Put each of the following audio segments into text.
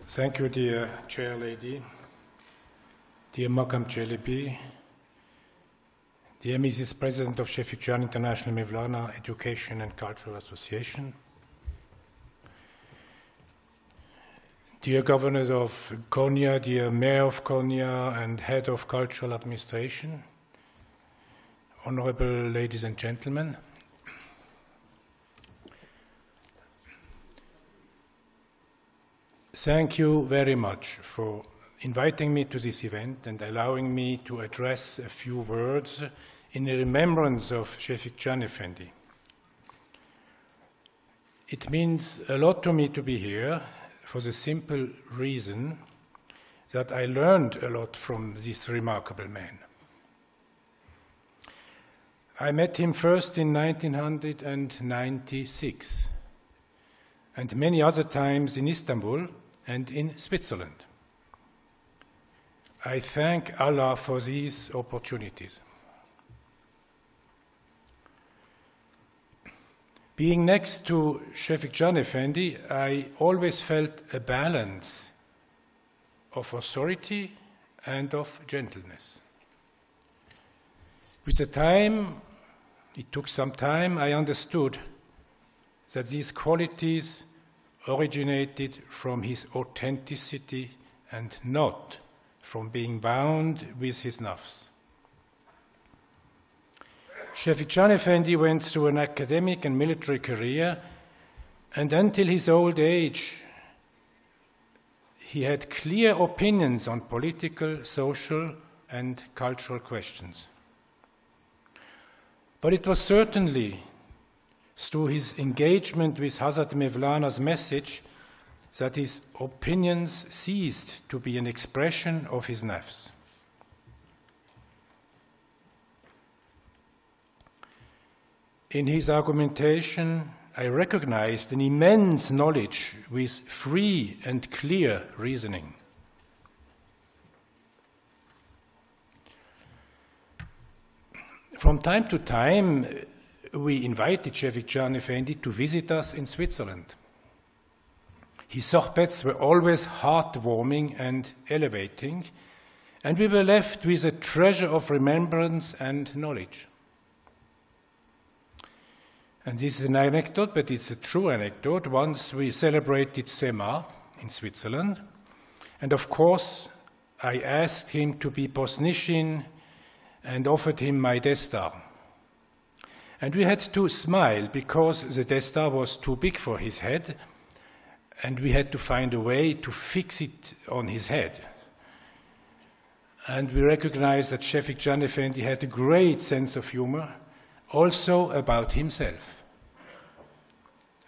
Thank you, dear Chair Lady, dear Makam Çelebi, dear Mrs. President of Şefik International Mevlânâ Education and Cultural Association, dear Governor of Konya, dear Mayor of Konya and Head of Cultural Administration, honorable ladies and gentlemen, thank you very much for inviting me to this event and allowing me to address a few words in remembrance of Şefik Can Efendi. It means a lot to me to be here for the simple reason that I learned a lot from this remarkable man. I met him first in 1996 and many other times in Istanbul and in Switzerland. I thank Allah for these opportunities. Being next to Şefik Can Efendi, I always felt a balance of authority and of gentleness. With the time, it took some time, I understood that these qualities originated from his authenticity and not from being bound with his nafs. Şefik Can Efendi went through an academic and military career, and until his old age, he had clear opinions on political, social, and cultural questions. But it was certainly through his engagement with Hazrat Mevlana's message that his opinions ceased to be an expression of his nafs. In his argumentation, I recognized an immense knowledge with free and clear reasoning. From time to time, we invited Şefik Can Efendi to visit us in Switzerland. His sohbets were always heartwarming and elevating, and we were left with a treasure of remembrance and knowledge. And this is an anecdote, but it's a true anecdote. Once we celebrated Sema in Switzerland, and of course I asked him to be Bosnishin and offered him my destar. And we had to smile because the destar was too big for his head, and we had to find a way to fix it on his head. And we recognized that Şefik Can Efendi had a great sense of humor, also about himself.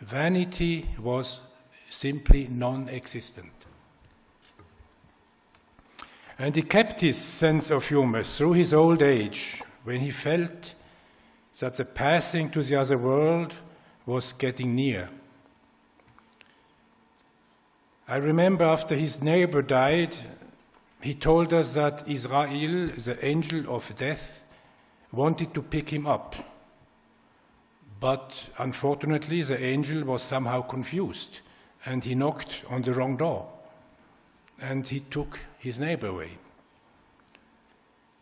Vanity was simply non-existent. And he kept his sense of humor through his old age, when he felt that the passing to the other world was getting near. I remember after his neighbor died, he told us that Israel, the angel of death, wanted to pick him up. But unfortunately, the angel was somehow confused, and he knocked on the wrong door, and he took his neighbor away.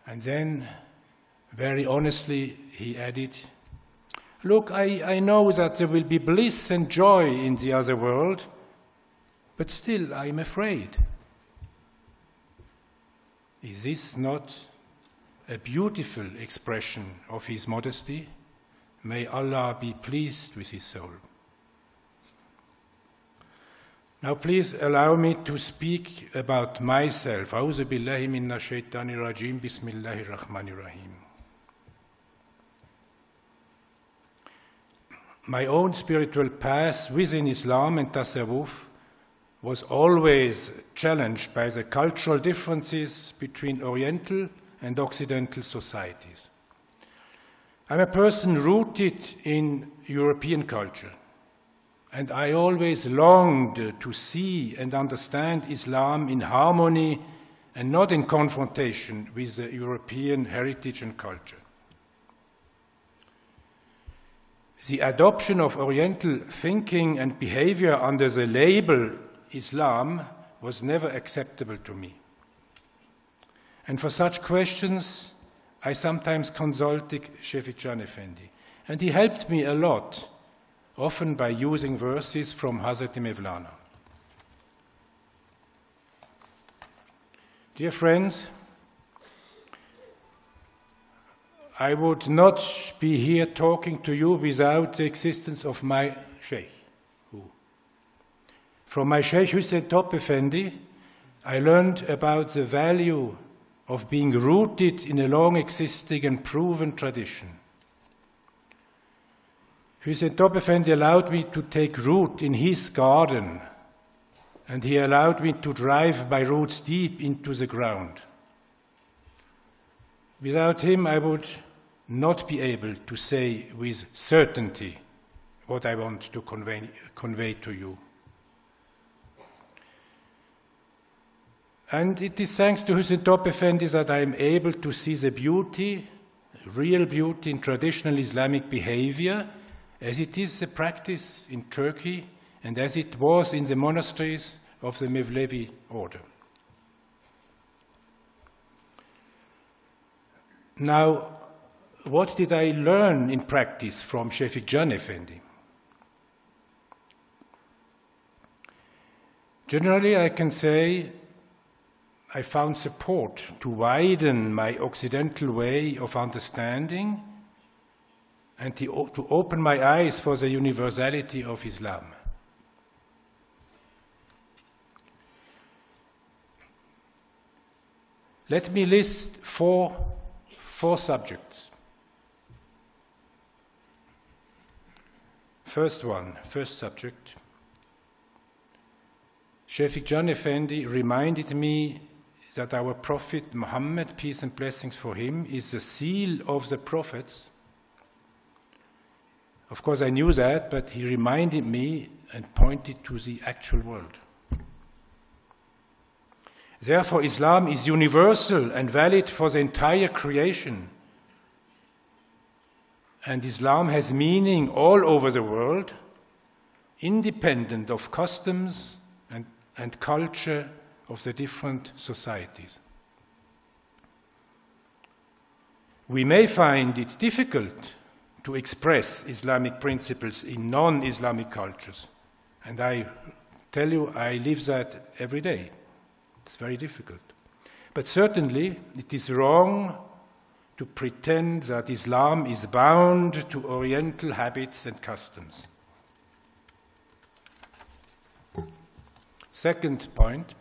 And then, very honestly, he added, "Look, I know that there will be bliss and joy in the other world, but still I'm afraid." Is this not a beautiful expression of his modesty? May Allah be pleased with his soul. Now please allow me to speak about myself. A'udhu billahi minna shaitanir rajim, bismillahir rahmanir rahim. My own spiritual path within Islam and Tasawwuf was always challenged by the cultural differences between Oriental and Occidental societies. I'm a person rooted in European culture, and I always longed to see and understand Islam in harmony and not in confrontation with the European heritage and culture. The adoption of Oriental thinking and behavior under the label Islam was never acceptable to me. And for such questions, I sometimes consulted Şefik Can Efendi, and he helped me a lot, often by using verses from Hazreti Mevlânâ. Dear friends, I would not be here talking to you without the existence of my Sheikh. From my Sheikh Hüseyin Top Efendi, I learned about the value of being rooted in a long existing and proven tradition. Hüseyin Top Efendi allowed me to take root in his garden, and he allowed me to drive my roots deep into the ground. Without him, I would not be able to say with certainty what I want to convey to you. And it is thanks to Hüseyin Top Efendi that I am able to see the beauty, real beauty in traditional Islamic behavior, as it is the practice in Turkey and as it was in the monasteries of the Mevlevî order. Now, what did I learn in practice from Şefik Can Efendi? Generally, I can say I found support to widen my Occidental way of understanding and to open my eyes for the universality of Islam. Let me list four subjects. First subject. Şefik Can Efendi reminded me that our Prophet Muhammad, peace and blessings for him, is the seal of the prophets. Of course, I knew that, but he reminded me and pointed to the actual world. Therefore, Islam is universal and valid for the entire creation. And Islam has meaning all over the world, independent of customs and culture of the different societies. We may find it difficult to express Islamic principles in non-Islamic cultures. And I tell you, I live that every day. It's very difficult. But certainly, it is wrong to pretend that Islam is bound to Oriental habits and customs. Second point,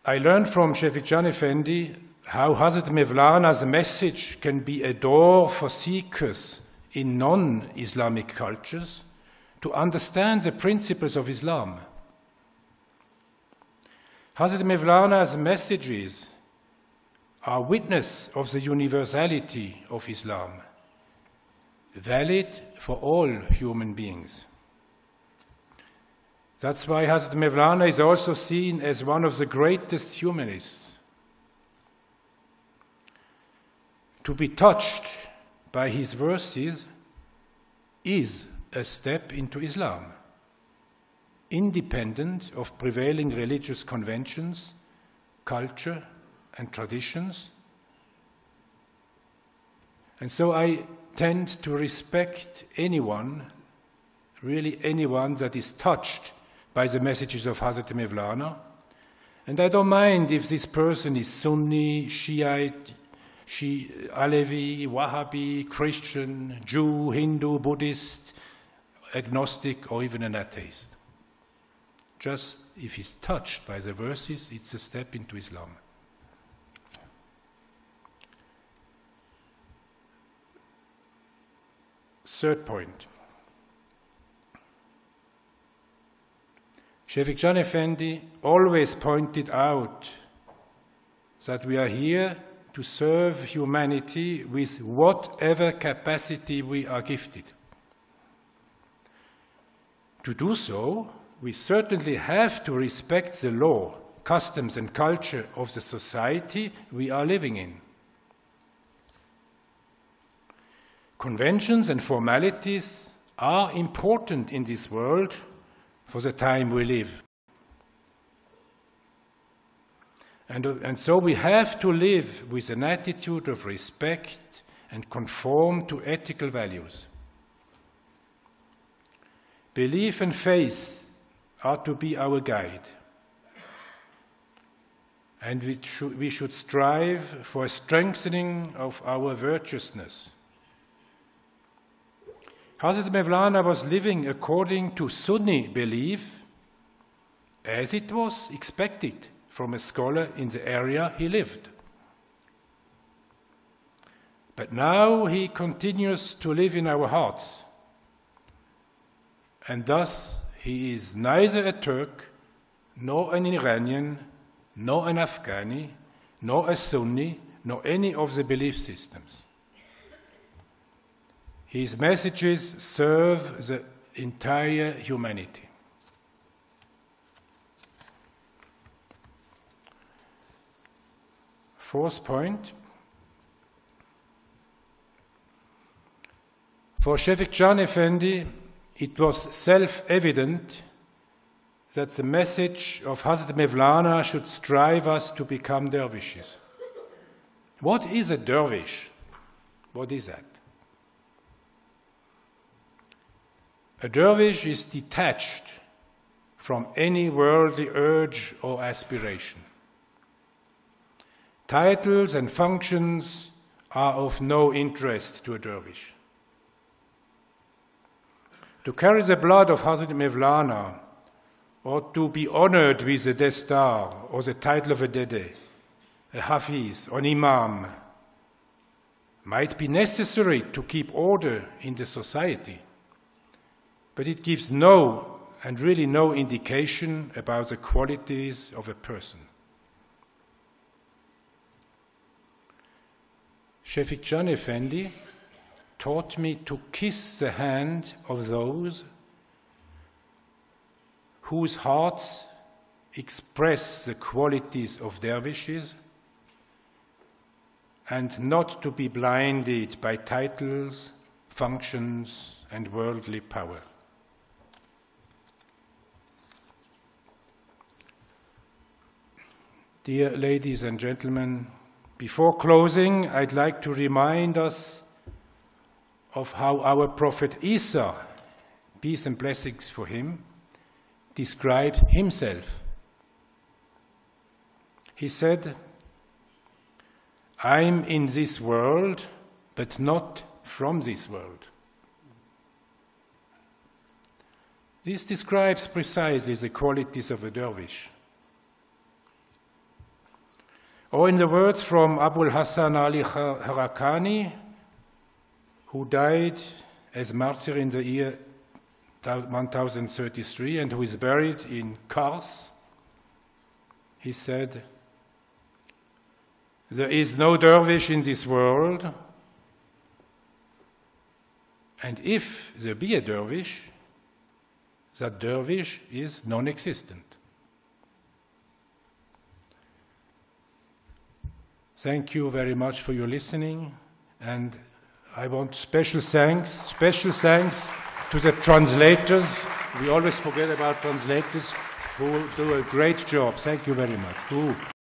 I learned from Şefik Can Efendi how Hazreti Mevlânâ's message can be a door for seekers in non-Islamic cultures to understand the principles of Islam. Hazreti Mevlânâ's messages are witness of the universality of Islam, valid for all human beings. That's why Hazreti Mevlânâ is also seen as one of the greatest humanists. To be touched by his verses is a step into Islam, independent of prevailing religious conventions, culture, and traditions. And so I tend to respect anyone, really anyone that is touched by the messages of Hazreti Mevlânâ. And I don't mind if this person is Sunni, Shiite, Alevi, Wahhabi, Christian, Jew, Hindu, Buddhist, agnostic, or even an atheist. Just if he's touched by the verses, it's a step into Islam. Third point. Şefik Can Efendi always pointed out that we are here to serve humanity with whatever capacity we are gifted. To do so, we certainly have to respect the law, customs, and culture of the society we are living in. Conventions and formalities are important in this world for the time we live. And so we have to live with an attitude of respect and conform to ethical values. Belief and faith are to be our guide. And we should strive for a strengthening of our virtuousness. Hazrat Mevlânâ was living according to Sunni belief, as it was expected from a scholar in the area he lived. But now he continues to live in our hearts, and thus he is neither a Turk, nor an Iranian, nor an Afghani, nor a Sunni, nor any of the belief systems. His messages serve the entire humanity. Fourth point. For Şefik Can Efendi, it was self-evident that the message of Hazrat Mevlânâ should strive us to become dervishes. What is a dervish? What is that? A dervish is detached from any worldly urge or aspiration. Titles and functions are of no interest to a dervish. To carry the blood of Hazrat Mevlânâ, or to be honored with the Destar or the title of a Dede, a Hafiz, or an Imam, might be necessary to keep order in the society, but it gives no, and really no, indication about the qualities of a person. Şefik Can Efendi taught me to kiss the hand of those whose hearts express the qualities of dervishes, and not to be blinded by titles, functions, and worldly power. Dear ladies and gentlemen, before closing, I'd like to remind us of how our Prophet Isa, peace and blessings for him, described himself. He said, "I'm in this world, but not from this world." This describes precisely the qualities of a dervish. Or in the words from Abul Hassan Ali Harakani, who died as martyr in the year 1033 and who is buried in Kars, he said, "There is no dervish in this world, and if there be a dervish, that dervish is non-existent." Thank you very much for your listening, and I want special thanks to the translators. We always forget about translators who do a great job. Thank you very much.